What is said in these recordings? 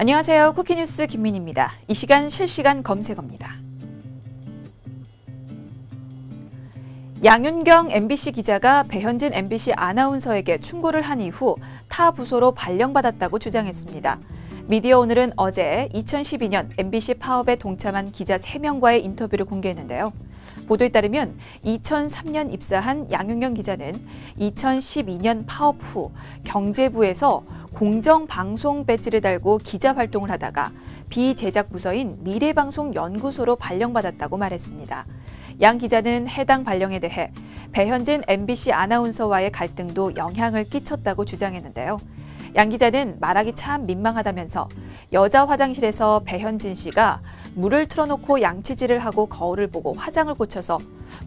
안녕하세요. 쿠키뉴스 김민희입니다. 이 시간 실시간 검색어입니다. 양윤경 MBC 기자가 배현진 MBC 아나운서에게 충고를 한 이후 타 부서로 발령받았다고 주장했습니다. 미디어오늘은 어제 2012년 MBC 파업에 동참한 기자 3명과의 인터뷰를 공개했는데요. 보도에 따르면 2003년 입사한 양윤경 기자는 2012년 파업 후 경제부에서 공정방송 배지를 달고 기자 활동을 하다가 비제작 부서인 미래방송연구소로 발령받았다고 말했습니다. 양 기자는 해당 발령에 대해 배현진 MBC 아나운서와의 갈등도 영향을 끼쳤다고 주장했는데요. 양 기자는 말하기 참 민망하다면서 여자 화장실에서 배현진 씨가 물을 틀어놓고 양치질을 하고 거울을 보고 화장을 고쳐서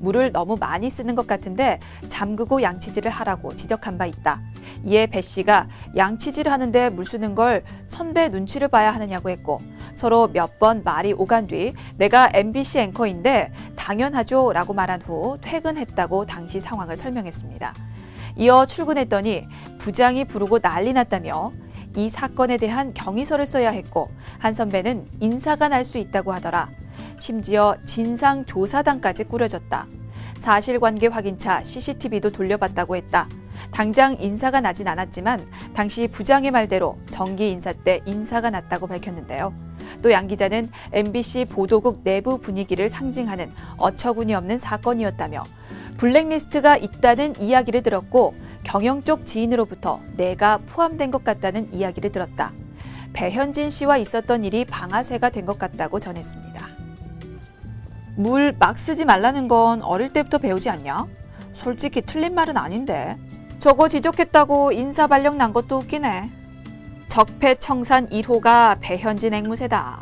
물을 너무 많이 쓰는 것 같은데 잠그고 양치질을 하라고 지적한 바 있다. 이에 배 씨가 양치질을 하는데 물 쓰는 걸 선배 눈치를 봐야 하느냐고 했고 서로 몇 번 말이 오간 뒤 내가 MBC 앵커인데 당연하죠 라고 말한 후 퇴근했다고 당시 상황을 설명했습니다. 이어 출근했더니 부장이 부르고 난리 났다며 이 사건에 대한 경위서를 써야 했고 한 선배는 인사가 날 수 있다고 하더라. 심지어 진상조사단까지 꾸려졌다. 사실관계 확인차 CCTV도 돌려봤다고 했다. 당장 인사가 나진 않았지만 당시 부장의 말대로 정기 인사 때 인사가 났다고 밝혔는데요. 또 양 기자는 MBC 보도국 내부 분위기를 상징하는 어처구니 없는 사건이었다며 블랙리스트가 있다는 이야기를 들었고 경영 쪽 지인으로부터 내가 포함된 것 같다는 이야기를 들었다. 배현진 씨와 있었던 일이 방아쇠가 된 것 같다고 전했습니다. 물 막 쓰지 말라는 건 어릴 때부터 배우지 않냐? 솔직히 틀린 말은 아닌데. 저거 지적했다고 인사 발령 난 것도 웃기네. 적폐청산 1호가 배현진 앵무새다.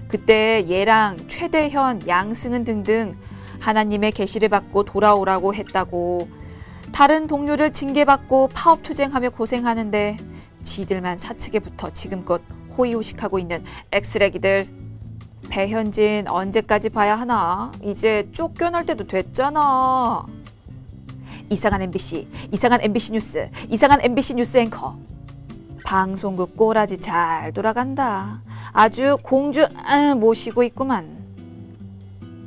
그때 얘랑 최대현, 양승은 등등 하나님의 계시를 받고 돌아오라고 했다고 다른 동료를 징계받고 파업투쟁하며 고생하는데 지들만 사측에 붙어 지금껏 호의호식하고 있는 엑스레기들. 배현진 언제까지 봐야 하나? 이제 쫓겨날 때도 됐잖아. 이상한 MBC, 이상한 MBC 뉴스, 이상한 MBC 뉴스 앵커. 방송국 꼬라지 잘 돌아간다. 아주 공주 모시고 있구만.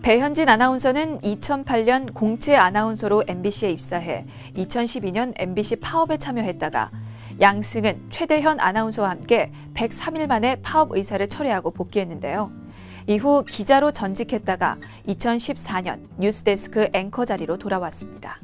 배현진 아나운서는 2008년 공채 아나운서로 MBC에 입사해 2012년 MBC 파업에 참여했다가 양승은 최대현 아나운서와 함께 103일 만에 파업 의사를 철회하고 복귀했는데요. 이후 기자로 전직했다가 2014년 뉴스데스크 앵커 자리로 돌아왔습니다.